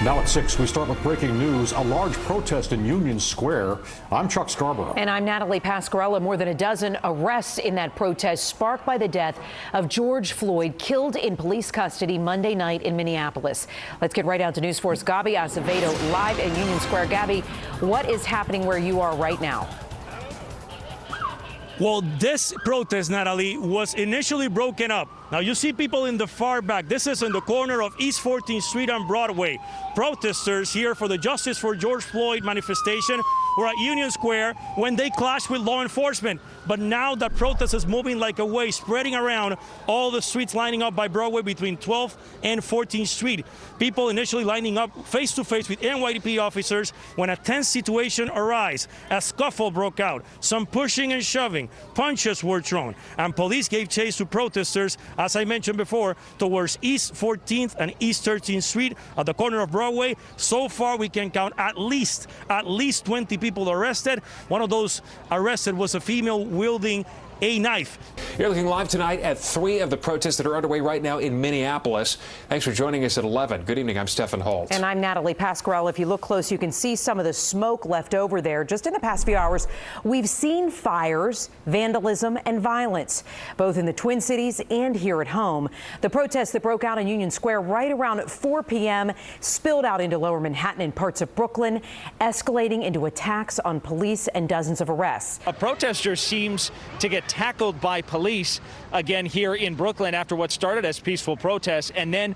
Now at 6, we start with breaking news. A large protest in Union Square. I'm Chuck Scarborough. And I'm Natalie Pasquarella. More than a dozen arrests in that protest sparked by the death of George Floyd, killed in police custody Monday night in Minneapolis. Let's get right out to News 4's Gabi Acevedo live in Union Square. Gabi, what is happening where you are right now? Well, this protest, Natalie, was initially broken up. Now, you see people in the far back. This is in the corner of East 14th Street and Broadway. Protesters here for the Justice for George Floyd manifestation were at Union Square when they clashed with law enforcement. But now the protest is moving like a wave, spreading around all the streets lining up by Broadway between 12th and 14th Street. People initially lining up face-to-face with NYPD officers when a tense situation arose. A scuffle broke out, some pushing and shoving, punches were thrown, and police gave chase to protesters, as I mentioned before, towards East 14th and East 13th Street at the corner of Broadway. So far, we can count at least 20 people arrested. One of those arrested was a female wielding a knife. You're looking live tonight at 3 of the protests that are underway right now in Minneapolis. Thanks for joining us at 11. Good evening. I'm Stephen Holt. And I'm Natalie Pasquarella. If you look close, you can see some of the smoke left over there. Just in the past few hours, we've seen fires, vandalism, and violence, both in the Twin Cities and here at home. The protests that broke out in Union Square right around 4 p.m. spilled out into lower Manhattan and parts of Brooklyn, escalating into attacks on police and dozens of arrests. A protester seems to get tackled by police again here in Brooklyn after what started as peaceful protests and then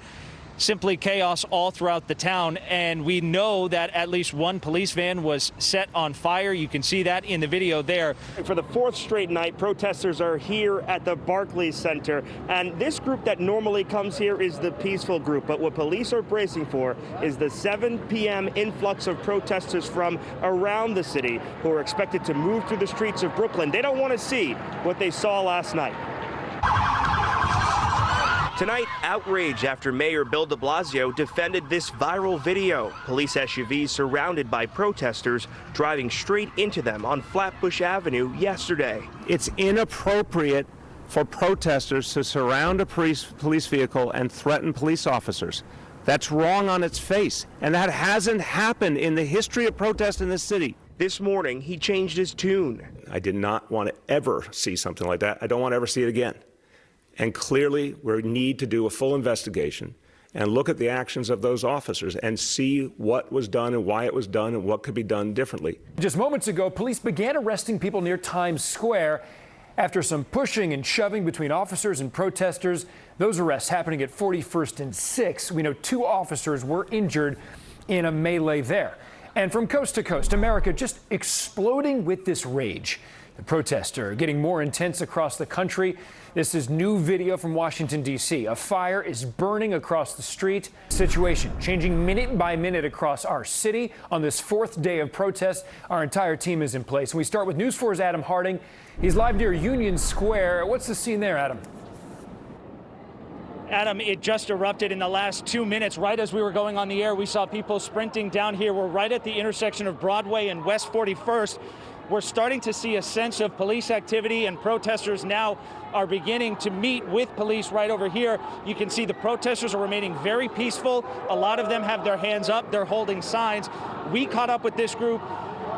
simply chaos all throughout the town. And we know that at least one police van was set on fire. You can see that in the video there. For the 4th straight night, protesters are here at the Barclays Center. And this group that normally comes here is the peaceful group. But what police are bracing for is the 7 p.m. influx of protesters from around the city who are expected to move through the streets of Brooklyn. They don't want to see what they saw last night. Tonight, outrage after Mayor Bill de Blasio defended this viral video. Police SUVs surrounded by protesters driving straight into them on Flatbush Avenue yesterday. It's inappropriate for protesters to surround a police vehicle and threaten police officers. That's wrong on its face, and that hasn't happened in the history of protest in this city. This morning, he changed his tune. I did not want to ever see something like that. I don't want to ever see it again. And clearly, we need to do a full investigation and look at the actions of those officers and see what was done and why it was done and what could be done differently. Just moments ago, police began arresting people near Times Square after some pushing and shoving between officers and protesters. Those arrests happening at 41st and 6th. We know 2 officers were injured in a melee there. And from coast to coast, America just exploding with this rage. The protests are getting more intense across the country. This is new video from Washington, D.C. A fire is burning across the street. Situation changing minute by minute across our city. On this 4th day of protests, our entire team is in place. And we start with News 4's Adam Harding. He's live near Union Square. What's the scene there, Adam? Adam, it just erupted in the last 2 minutes. Right as we were going on the air, we saw people sprinting down here. We're right at the intersection of Broadway and West 41st. We're starting to see a sense of police activity, and protesters now are beginning to meet with police right over here. You can see the protesters are remaining very peaceful. A lot of them have their hands up. They're holding signs. We caught up with this group,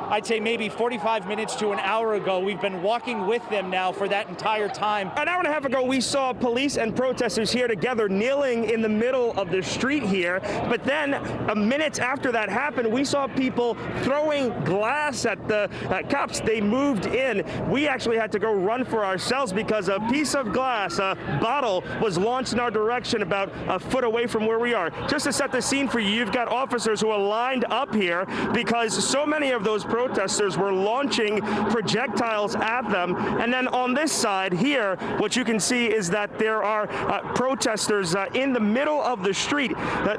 I'd say maybe 45 minutes to an hour ago. We've been walking with them now for that entire time. An hour and a half ago, we saw police and protesters here together, kneeling in the middle of the street here. But then, minutes after that happened, we saw people throwing glass at the cops. They moved in. We actually had to go run for ourselves because a piece of glass, a bottle, was launched in our direction about a foot away from where we are. Just to set the scene for you, you've got officers who are lined up here because so many of those protesters were launching projectiles at them. And then on this side here, what you can see is that there are protesters in the middle of the street.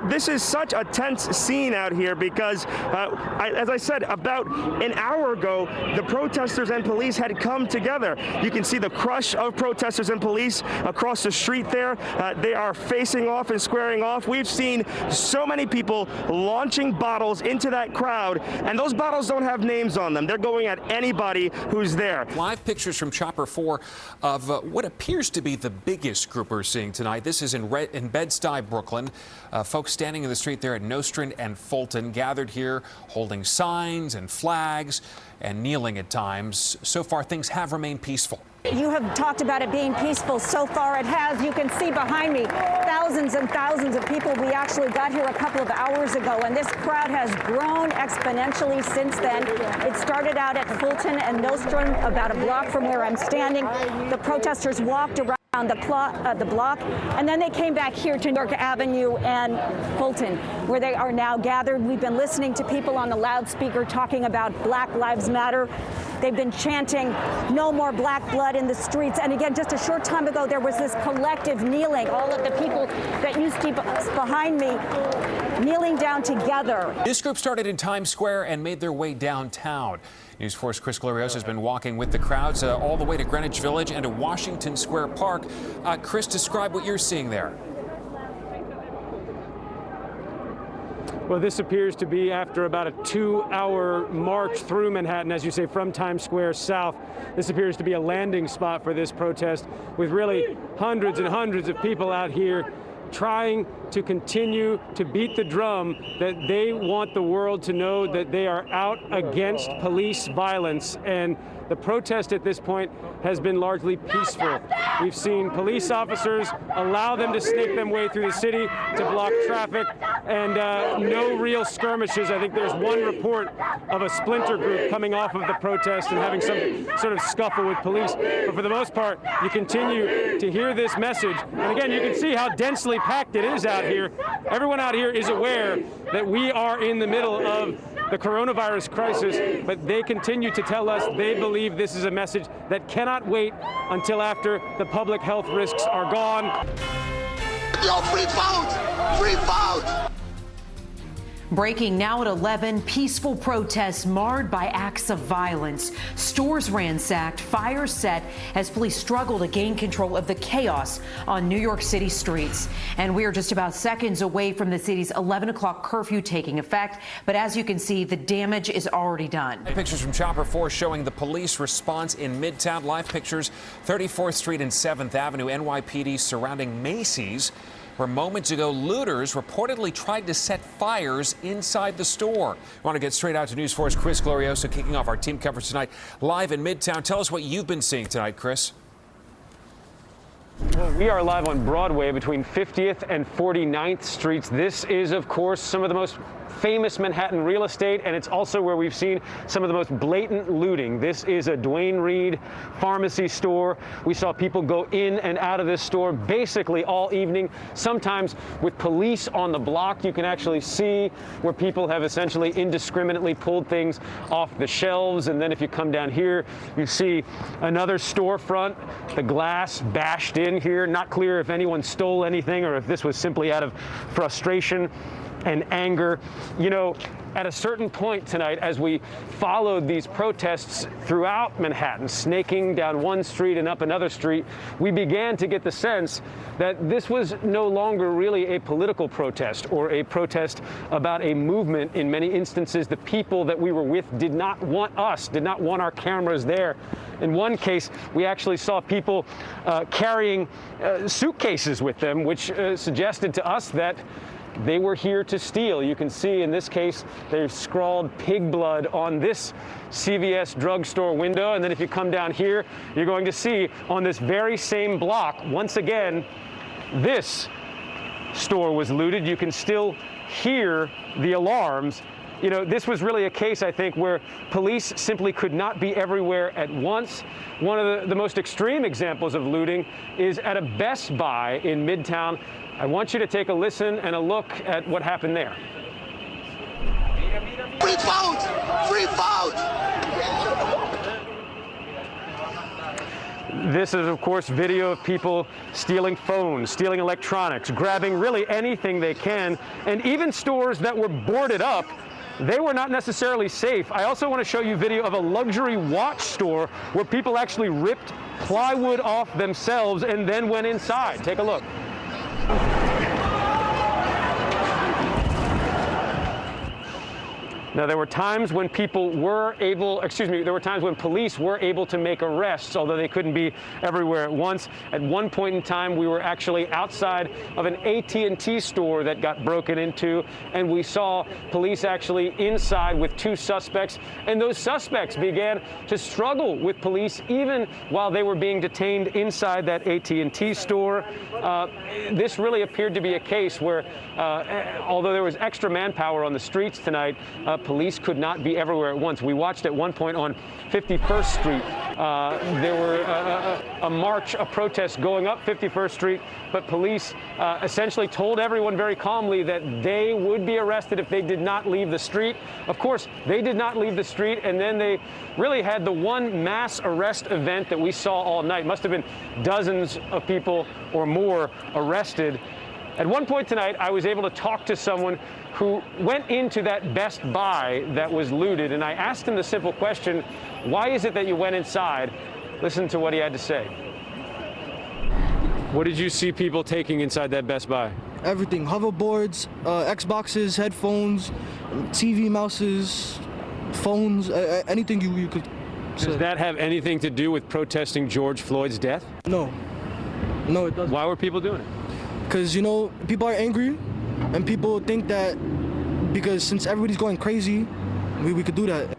This is such a tense scene out here because, as I said, about an hour ago, the protesters and police had come together. You can see the crush of protesters and police across the street there. They are facing off and squaring off. We've seen so many people launching bottles into that crowd, and those bottles don't have names on them. They're going at anybody who's there. Live pictures from Chopper 4 of what appears to be the biggest group we're seeing tonight. This is in Bed-Stuy, Brooklyn. Folks standing in the street there at Nostrand and Fulton gathered here holding signs and flags and kneeling at times. So far, things have remained peaceful. You have talked about it being peaceful. So far it has. You can see behind me thousands and thousands of people. We actually got here a couple of hours ago, and this crowd has grown exponentially since then. It started out at Fulton and Nostrand, about a block from where I'm standing. The protesters walked around the block, and then they came back here to New York Avenue and Fulton, where they are now gathered. We've been listening to people on the loudspeaker talking about Black Lives Matter. They've been chanting, "No more black blood in the streets." And again, just a short time ago, there was this collective kneeling. All of the people that used to be behind me kneeling down together. This group started in Times Square and made their way downtown. News 4's Chris Glorioso has been walking with the crowds all the way to Greenwich Village and to Washington Square Park. Chris, describe what you're seeing there. Well, this appears to be after about a 2-hour march through Manhattan, as you say, from Times Square south. This appears to be a landing spot for this protest, with really hundreds and hundreds of people out here trying to continue to beat the drum that they want the world to know that they are out against police violence. And the protest at this point has been largely peaceful. We've seen police officers allow them to snake their way through the city to block traffic, and no real skirmishes. I think there's one report of a splinter group coming off of the protest and having some sort of scuffle with police. But for the most part, you continue to hear this message. And again, you can see how densely packed it is out here. Everyone out here is aware that we are in the middle of the coronavirus crisis, but they continue to tell us they believe this is a message that cannot wait until after the public health risks are gone. Yo, free vote! Free vote! Breaking now at 11, peaceful protests marred by acts of violence. Stores ransacked, fires set as police struggle to gain control of the chaos on New York City streets. And we are just about seconds away from the city's 11 o'clock curfew taking effect. But as you can see, the damage is already done. Pictures from Chopper 4 showing the police response in Midtown. Live pictures, 34th Street and 7th Avenue, NYPD surrounding Macy's, where moments ago looters reportedly tried to set fires inside the store. We want to get straight out to News 4's Chris Glorioso, kicking off our team coverage tonight live in Midtown. Tell us what you've been seeing tonight, Chris. Well, we are live on Broadway between 50th and 49th Streets. This is, of course, some of the most famous Manhattan real estate, and it's also where we've seen some of the most blatant looting. This is a Duane Reade pharmacy store. We saw people go in and out of this store basically all evening, sometimes with police on the block. You can actually see where people have essentially indiscriminately pulled things off the shelves. And then if you come down here, you see another storefront, the glass bashed in here. Not clear if anyone stole anything or if this was simply out of frustration and anger. You know, at a certain point tonight, as we followed these protests throughout Manhattan, snaking down one street and up another street, we began to get the sense that this was no longer really a political protest or a protest about a movement. In many instances, the people that we were with did not want us, did not want our cameras there. In one case, we actually saw people carrying suitcases with them, which suggested to us that they were here to steal. You can see in this case, they've scrawled pig blood on this CVS drugstore window. And then if you come down here, you're going to see on this very same block, once again, this store was looted. You can still hear the alarms. You know, this was really a case, I think, where police simply could not be everywhere at once. One of the most extreme examples of looting is at a Best Buy in Midtown. I want you to take a listen and a look at what happened there. Free vote! Free vote! This is, of course, video of people stealing phones, stealing electronics, grabbing really anything they can, and even stores that were boarded up. They were not necessarily safe. I also want to show you video of a luxury watch store where people actually ripped plywood off themselves and then went inside. Take a look. Now, there were times when police were able to make arrests, although they couldn't be everywhere at once. At one point in time, we were actually outside of an AT&T store that got broken into, and we saw police actually inside with 2 suspects, and those suspects began to struggle with police even while they were being detained inside that AT&T store. This really appeared to be a case where, although there was extra manpower on the streets tonight, police could not be everywhere at once. We watched at one point on 51st Street. There were a protest going up 51st Street, but police essentially told everyone very calmly that they would be arrested if they did not leave the street. Of course, they did not leave the street, and then they really had the one mass arrest event that we saw all night. Must have been dozens of people or more arrested. At one point tonight, I was able to talk to someone who went into that Best Buy that was looted, and I asked him the simple question, why is it that you went inside? Listen to what he had to say. What did you see people taking inside that Best Buy? Everything, hoverboards, Xboxes, headphones, TV mouses, phones, anything you could say. Does that have anything to do with protesting George Floyd's death? No, it doesn't. Why were people doing it? Because, people are angry, and people think that because since everybody's going crazy, we could do that.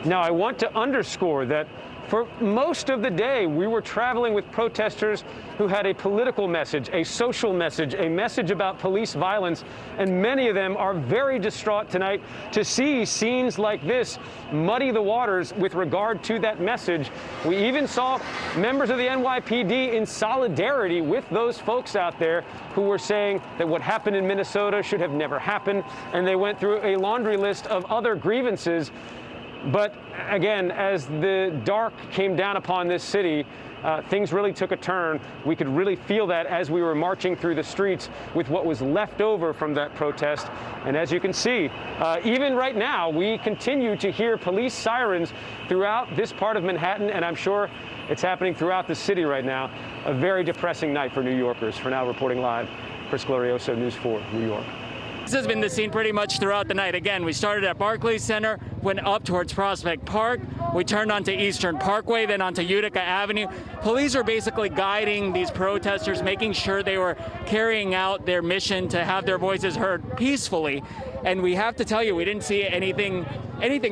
Now, I want to underscore that for most of the day, we were traveling with protesters who had a political message, a social message, a message about police violence, and many of them are very distraught tonight to see scenes like this muddy the waters with regard to that message. We even saw members of the NYPD in solidarity with those folks out there who were saying that what happened in Minnesota should have never happened, and they went through a laundry list of other grievances. But again, as the dark came down upon this city, things really took a turn. We could really feel that as we were marching through the streets with what was left over from that protest. And as you can see, even right now, we continue to hear police sirens throughout this part of Manhattan, and I'm sure it's happening throughout the city right now. A very depressing night for New Yorkers. For now, reporting live, Chris Glorioso, News 4, New York. This has been the scene pretty much throughout the night. Again, we started at Barclays Center, went up towards Prospect Park, we turned onto Eastern Parkway, then onto Utica Avenue. Police are basically guiding these protesters, making sure they were carrying out their mission to have their voices heard peacefully. And we have to tell you, we didn't see anything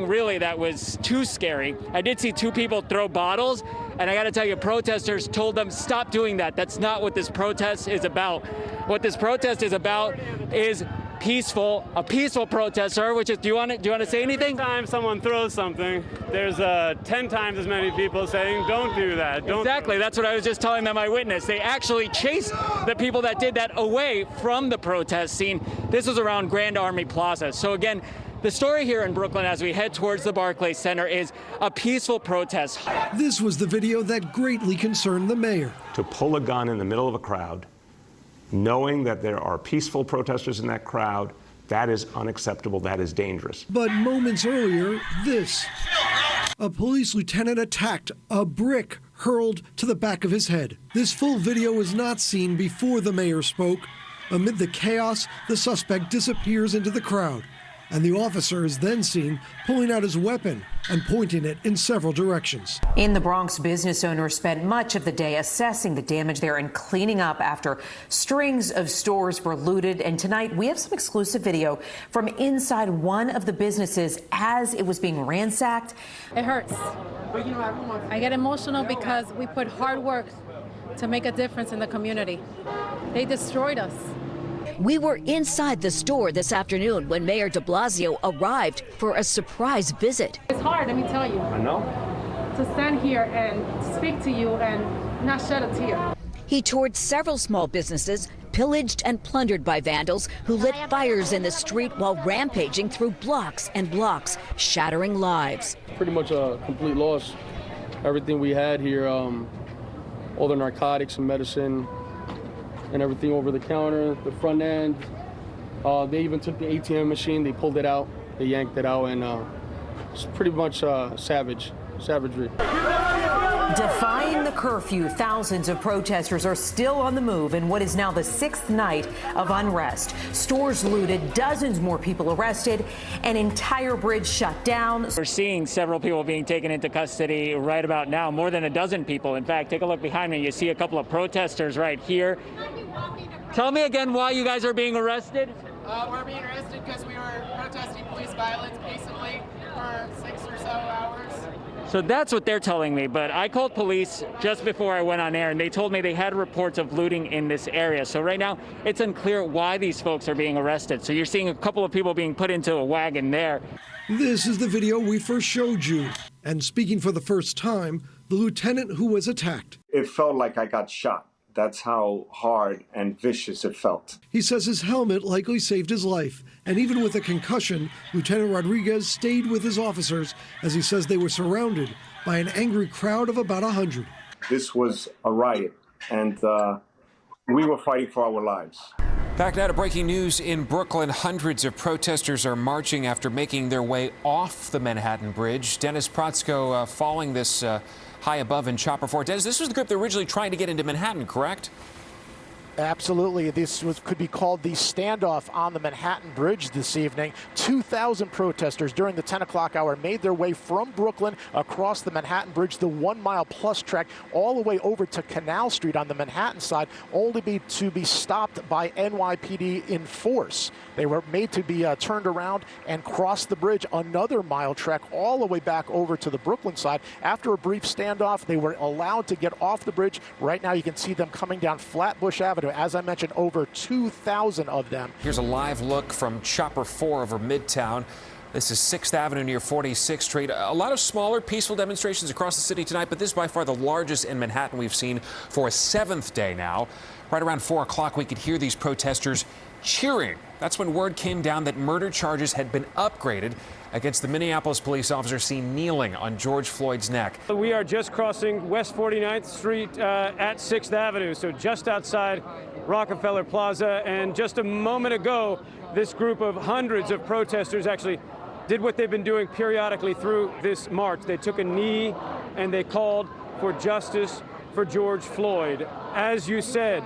really that was too scary. I did see 2 people throw bottles, and I got to tell you, protesters told them, stop doing that. That's not what this protest is about. What this protest is about is a peaceful protest, sir, which is, do you want to say anything? Every time someone throws something, there's 10 times as many people saying, don't do that. Don't. Exactly, that's what I was just telling them I witnessed. They actually chased the people that did that away from the protest scene. This was around Grand Army Plaza. So again, the story here in Brooklyn as we head towards the Barclays Center is a peaceful protest. This was the video that greatly concerned the mayor. To pull a gun in the middle of a crowd, knowing that there are peaceful protesters in that crowd, that is unacceptable, that is dangerous. But moments earlier, this. A police lieutenant attacked, a brick hurled to the back of his head. This full video was not seen before the mayor spoke. Amid the chaos, the suspect disappears into the crowd, and the officer is then seen pulling out his weapon and pointing it in several directions. In the Bronx, business owners spent much of the day assessing the damage there and cleaning up after strings of stores were looted. And tonight, we have some exclusive video from inside one of the businesses as it was being ransacked. It hurts. I get emotional because we put hard work to make a difference in the community. They destroyed us. We were inside the store this afternoon when Mayor de Blasio arrived for a surprise visit. It's hard, let me tell you. I know. To stand here and speak to you and not shed a tear. He toured several small businesses, pillaged and plundered by vandals who lit fires in the street while rampaging through blocks and blocks, shattering lives. Pretty much a complete loss. Everything we had here, all the narcotics and medicine, and everything over the counter, the front end. They even took the ATM machine, they pulled it out, they yanked it out, and it's pretty much savagery. Defying the curfew, thousands of protesters are still on the move in what is now the 6th night of unrest. Stores looted, dozens more people arrested, an entire bridge shut down. We're seeing several people being taken into custody right about now, more than a dozen people. In fact, take a look behind me. You see a couple of protesters right here. Tell me again why you guys are being arrested. We're being arrested because we were protesting police violence peacefully for 6 or so hours. So that's what they're telling me, but I called police just before I went on air, and they told me they had reports of looting in this area. So right now, it's unclear why these folks are being arrested. So you're seeing a couple of people being put into a wagon there. This is the video we first showed you. And speaking for the first time, the lieutenant who was attacked. It felt like I got shot. That's how hard and vicious it felt. He says his helmet likely saved his life. And even with a concussion, Lieutenant Rodriguez stayed with his officers as he says they were surrounded by an angry crowd of about 100. This was a riot, and we were fighting for our lives. Back now to breaking news in Brooklyn. Hundreds of protesters are marching after making their way off the Manhattan Bridge. Dennis Protzko following this high above in Chopper 4. Dennis, this was the group that originally tried to get into Manhattan, correct? Absolutely. This could be called the standoff on the Manhattan Bridge this evening. 2,000 protesters during the 10 o'clock hour made their way from Brooklyn across the Manhattan Bridge, the 1 mile plus trek, all the way over to Canal Street on the Manhattan side, only to be stopped by NYPD in force. They were made to be turned around and cross the bridge, another mile trek all the way back over to the Brooklyn side. After a brief standoff, they were allowed to get off the bridge. Right now you can see them coming down Flatbush Avenue. As I mentioned, over 2,000 of them. Here's a live look from Chopper 4 over Midtown. This is 6th Avenue near 46th Street. A lot of smaller, peaceful demonstrations across the city tonight, but this is by far the largest in Manhattan we've seen for a 7th day now. Right around 4 o'clock, we could hear these protesters cheering. That's when word came down that murder charges had been upgraded against the Minneapolis police officer seen kneeling on George Floyd's neck. We are just crossing West 49th Street at 6th Avenue, so just outside Rockefeller Plaza. And just a moment ago, this group of hundreds of protesters actually did what they've been doing periodically through this march. They took a knee and they called for justice for George Floyd. As you said,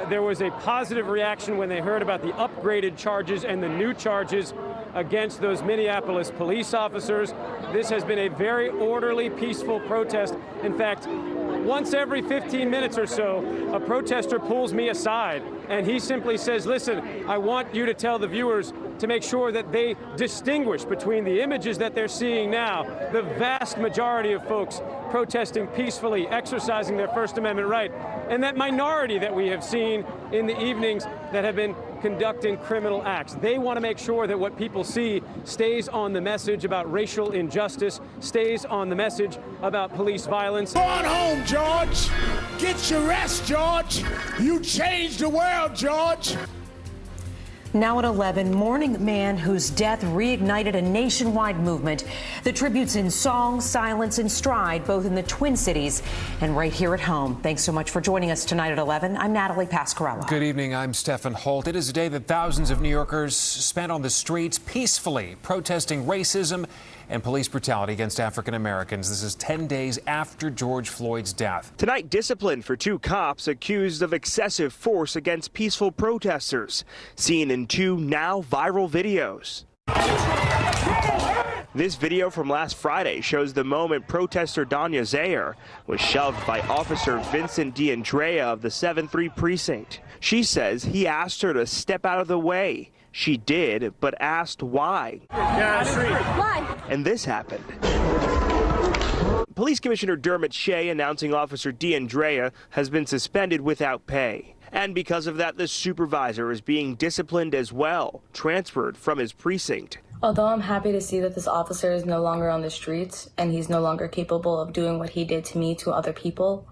there was a positive reaction when they heard about the upgraded charges and the new charges against those Minneapolis police officers. This has been a very orderly, peaceful protest. In fact, once every 15 minutes or so, a protester pulls me aside and he simply says, listen, I want you to tell the viewers to make sure that they distinguish between the images that they're seeing now, the vast majority of folks protesting peacefully, exercising their First Amendment right, and that minority that we have seen in the evenings that have been conducting criminal acts. They want to make sure that what people see stays on the message about racial injustice, stays on the message about police violence. Go on home, George. Get your rest, George. You changed the world, George. Now at 11, mourning a man whose death reignited a nationwide movement. The tributes in song, silence, and stride, both in the Twin Cities and right here at home. Thanks so much for joining us tonight at 11. I'm Natalie Pasquarello. Good evening. I'm Stephen Holt. It is a day that thousands of New Yorkers spent on the streets peacefully protesting racism and police brutality against African Americans. This is 10 days after George Floyd's death. Tonight, discipline for 2 cops accused of excessive force against peaceful protesters, seen in 2 now viral videos. This video from last Friday shows the moment protester Danya Zaire was shoved by Officer Vincent D'Andrea of the 7-3 precinct. She says he asked her to step out of the way. She did, but asked why. Why? And this happened. Police Commissioner Dermot Shea announcing Officer D'Andrea has been suspended without pay. And because of that, the supervisor is being disciplined as well, transferred from his precinct. Although I'm happy to see that this officer is no longer on the streets and he's no longer capable of doing what he did to me to other people,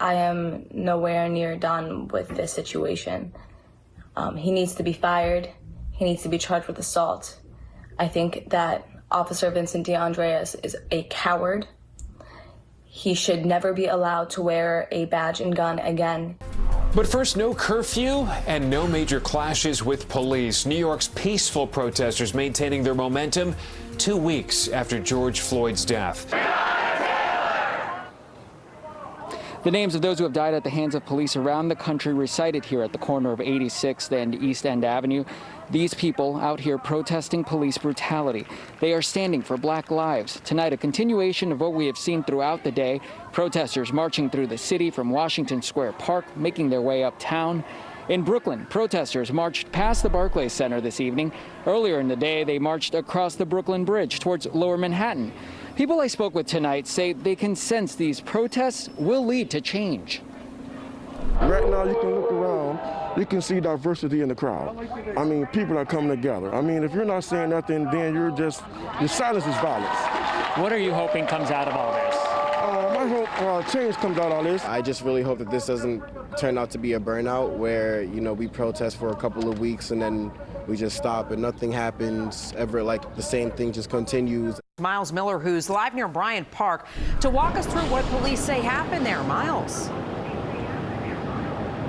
I am nowhere near done with this situation. He needs to be fired. He needs to be charged with assault. I think that Officer Vincent D'Andrea is a coward. He should never be allowed to wear a badge and gun again. But first, no curfew and no major clashes with police. New York's peaceful protesters maintaining their momentum 2 weeks after George Floyd's death. The names of those who have died at the hands of police around the country recited here at the corner of 86th and East End Avenue. These people out here protesting police brutality. They are standing for Black lives. Tonight, a continuation of what we have seen throughout the day. Protesters marching through the city from Washington Square Park, making their way uptown. In Brooklyn, protesters marched past the Barclays Center this evening. Earlier in the day, they marched across the Brooklyn Bridge towards Lower Manhattan. People I spoke with tonight say they can sense these protests will lead to change. Right now, you can look around, you can see diversity in the crowd. I mean, people are coming together. I mean, if you're not saying nothing, then your silence is violence. What are you hoping comes out of all this? I hope change comes out of all this. I just really hope that this doesn't turn out to be a burnout where, you know, we protest for a couple of weeks and then we just stop and nothing happens ever, like the same thing just continues. Miles Miller, who's live near Bryant Park, to walk us through what police say happened there. Miles.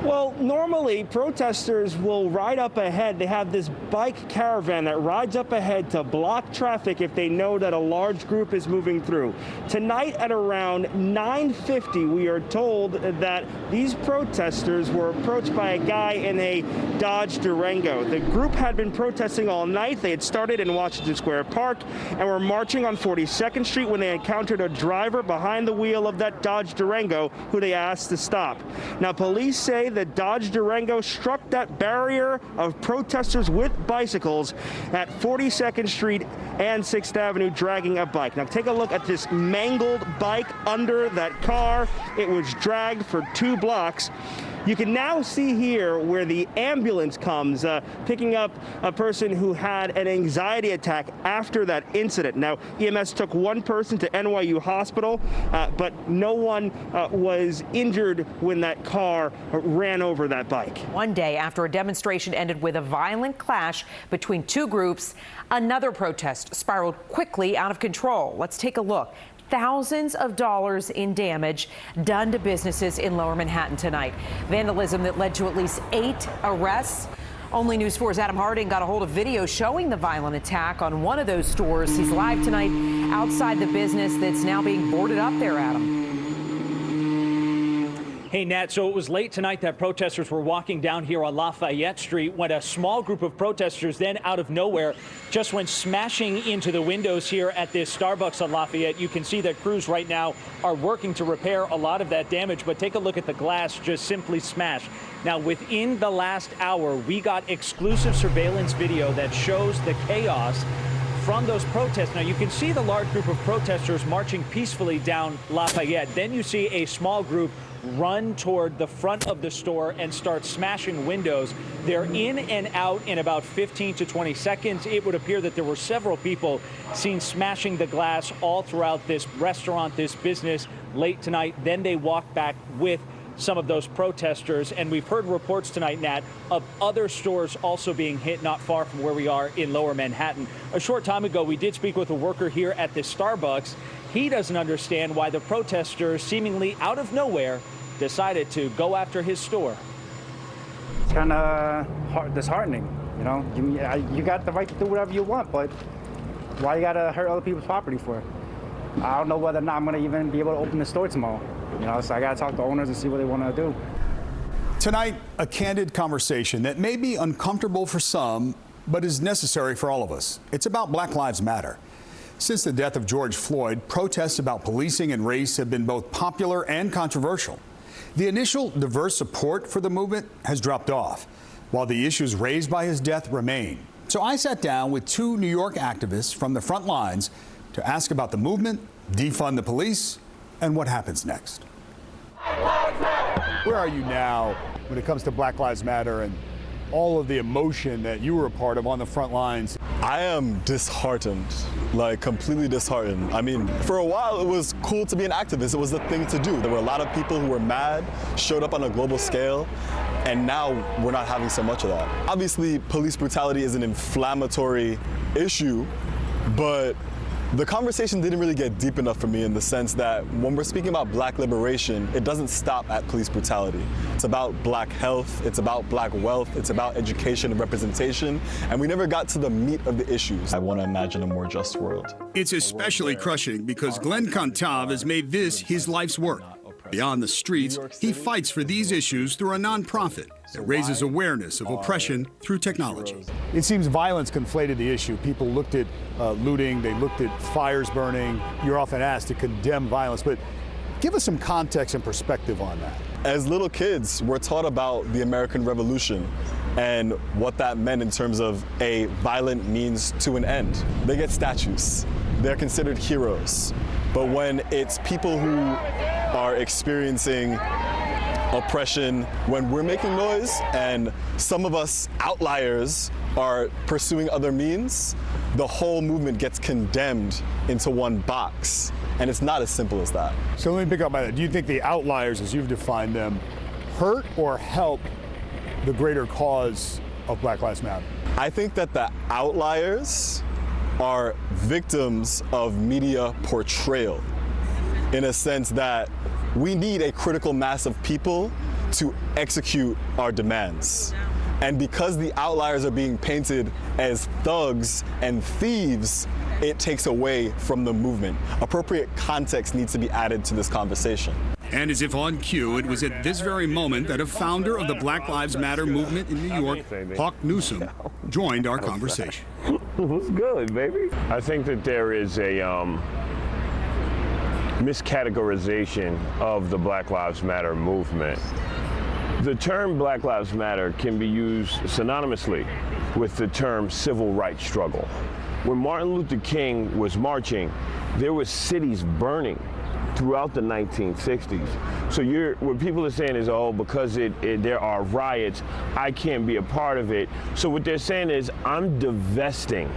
Well, normally protesters will ride up ahead. They have this bike caravan that rides up ahead to block traffic if they know that a large group is moving through. Tonight at around 9:50, we are told that these protesters were approached by a guy in a Dodge Durango. The group had been protesting all night. They had started in Washington Square Park and were marching on 42nd Street when they encountered a driver behind the wheel of that Dodge Durango who they asked to stop. Now, police say the Dodge Durango struck that barrier of protesters with bicycles at 42nd Street and 6th Avenue, dragging a bike. Now take a look at this mangled bike under that car. It was dragged for 2 blocks. You can now see here where the ambulance comes, picking up a person who had an anxiety attack after that incident. Now, EMS took one person to NYU Hospital, but no one was injured when that car ran over that bike. One day after a demonstration ended with a violent clash between 2 groups, another protest spiraled quickly out of control. Let's take a look. Thousands of dollars in damage done to businesses in Lower Manhattan tonight. Vandalism that led to at least 8 arrests. Only News 4's Adam Harding got a hold of video showing the violent attack on one of those stores. He's live tonight outside the business that's now being boarded up there, Adam. Hey, Nat, so it was late tonight that protesters were walking down here on Lafayette Street when a small group of protesters then out of nowhere just went smashing into the windows here at this Starbucks on Lafayette. You can see that crews right now are working to repair a lot of that damage, but take a look at the glass just simply smashed. Now, within the last hour, we got exclusive surveillance video that shows the chaos from those protests. Now, you can see the large group of protesters marching peacefully down Lafayette. Then you see a small group run toward the front of the store and start smashing windows. They're in and out in about 15 to 20 seconds. It would appear that there were several people seen smashing the glass all throughout this restaurant, this business late tonight. Then they walked back with some of those protesters, and we've heard reports tonight, Nat, of other stores also being hit not far from where we are in Lower Manhattan. A short time ago, we did speak with a worker here at this Starbucks. He doesn't understand why the protesters, seemingly out of nowhere, decided to go after his store. It's kind of disheartening, you know. You got the right to do whatever you want, but why you gotta hurt other people's property for? I don't know whether or not I'm gonna even be able to open the store tomorrow. You know, so I gotta talk to owners and see what they want to do. Tonight, a candid conversation that may be uncomfortable for some, but is necessary for all of us. It's about Black Lives Matter. Since the death of George Floyd, protests about policing and race have been both popular and controversial. The initial diverse support for the movement has dropped off, while the issues raised by his death remain. So I sat down with 2 New York activists from the front lines to ask about the movement, defund the police, and what happens next. Where are you now when it comes to Black Lives Matter and all of the emotion that you were a part of on the front lines? I am disheartened, like completely disheartened. I mean, for a while it was cool to be an activist. It was the thing to do. There were a lot of people who were mad, showed up on a global scale, and now we're not having so much of that. Obviously, police brutality is an inflammatory issue, but the conversation didn't really get deep enough for me in the sense that when we're speaking about Black liberation, it doesn't stop at police brutality. It's about Black health, it's about Black wealth, it's about education and representation, and we never got to the meat of the issues. I want to imagine a more just world. It's especially crushing because Glenn Contav has made this his life's work. Beyond the streets, he fights for these issues through a nonprofit that raises awareness of oppression through technology. It seems violence conflated the issue. People looked at looting, they looked at fires burning. You're often asked to condemn violence, but give us some context and perspective on that. As little kids, we're taught about the American Revolution and what that meant in terms of a violent means to an end. They get statues. They're considered heroes. But when it's people who are experiencing oppression, when we're making noise and some of us outliers are pursuing other means, the whole movement gets condemned into one box. And it's not as simple as that. So let me pick up by that. Do you think the outliers, as you've defined them, hurt or help the greater cause of Black Lives Matter? I think that the outliers are victims of media portrayal, in a sense that we need a critical mass of people to execute our demands. And because the outliers are being painted as thugs and thieves, it takes away from the movement. Appropriate context needs to be added to this conversation. And as if on cue, it was at this very moment that a founder of the Black Lives Matter movement in New York, Hawk Newsom, joined our conversation. What's good, baby? I think that there is a miscategorization of the Black Lives Matter movement. The term Black Lives Matter can be used synonymously with the term civil rights struggle. When Martin Luther King was marching, there were cities burning throughout the 1960s. So what people are saying is, oh, because there are riots, I can't be a part of it. So what they're saying is, I'm divesting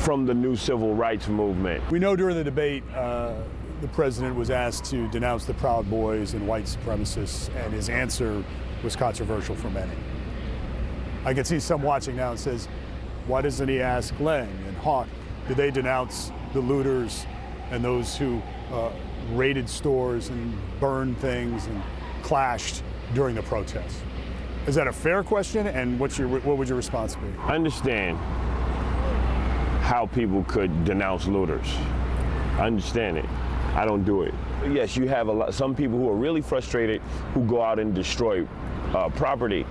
from the new civil rights movement. We know during the debate, the president was asked to denounce the Proud Boys and white supremacists, and his answer was controversial for many. I can see some watching now and says, why doesn't he ask Glenn and Hawk? Do they denounce the looters and those who raided stores and burned things and clashed during the protests? Is that a fair question? And what would your response be? I understand how people could denounce looters. I understand it. I don't do it. Yes, you have some people who are really frustrated who go out and destroy property.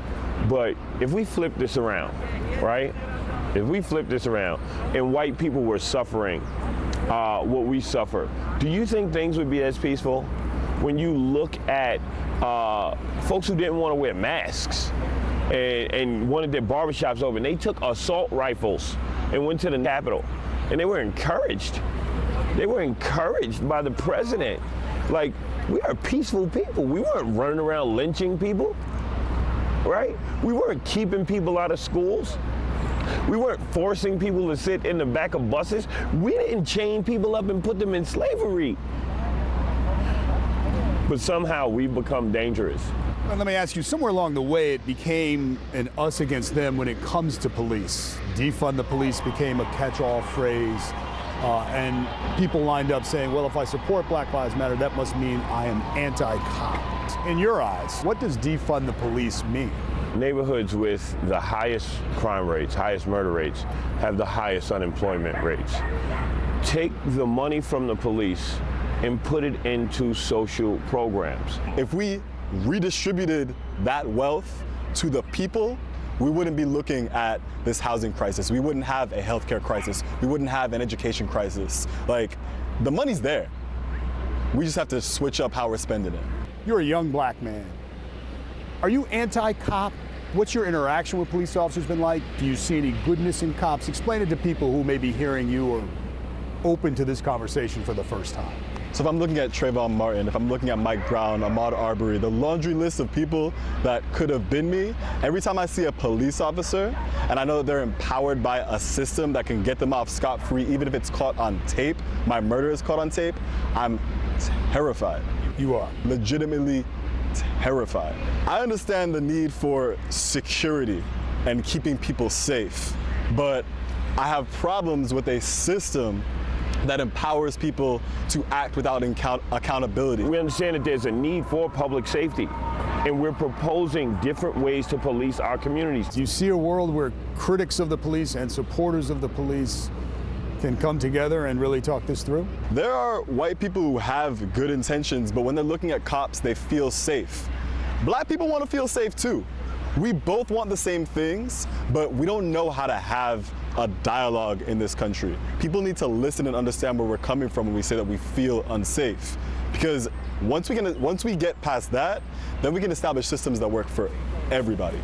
But if we flip this around, right? If we flip this around and white people were suffering what we suffer, do you think things would be as peaceful? When you look at folks who didn't want to wear masks and wanted their barbershops open, they took assault rifles and went to the Capitol, and they were encouraged. They were encouraged by the president. Like, we are peaceful people. We weren't running around lynching people, right? We weren't keeping people out of schools. We weren't forcing people to sit in the back of buses. We didn't chain people up and put them in slavery. But somehow we've become dangerous. Well, let me ask you, somewhere along the way it became an us against them when it comes to police. Defund the police became a catch-all phrase. And people lined up saying, well, if I support Black Lives Matter, that must mean I am anti-cop. In your eyes, what does defund the police mean? Neighborhoods with the highest crime rates, highest murder rates, have the highest unemployment rates. Take the money from the police and put it into social programs. If we redistributed that wealth to the people, we wouldn't be looking at this housing crisis. We wouldn't have a healthcare crisis. We wouldn't have an education crisis. Like, the money's there. We just have to switch up how we're spending it. You're a young black man. Are you anti-cop? What's your interaction with police officers been like? Do you see any goodness in cops? Explain it to people who may be hearing you or open to this conversation for the first time. So if I'm looking at Trayvon Martin, if I'm looking at Mike Brown, Ahmaud Arbery, the laundry list of people that could have been me, every time I see a police officer and I know that they're empowered by a system that can get them off scot-free, even if it's caught on tape, my murder is caught on tape, I'm terrified. You are? Legitimately terrified. I understand the need for security and keeping people safe, but I have problems with a system that empowers people to act without accountability. We understand that there's a need for public safety, and we're proposing different ways to police our communities. Do you see a world where critics of the police and supporters of the police can come together and really talk this through? There are white people who have good intentions, but when they're looking at cops, they feel safe. Black people want to feel safe too. We both want the same things, but we don't know how to have a dialogue in this country. People need to listen and understand where we're coming from when we say that we feel unsafe. Because once we get past that, then we can establish systems that work for everybody.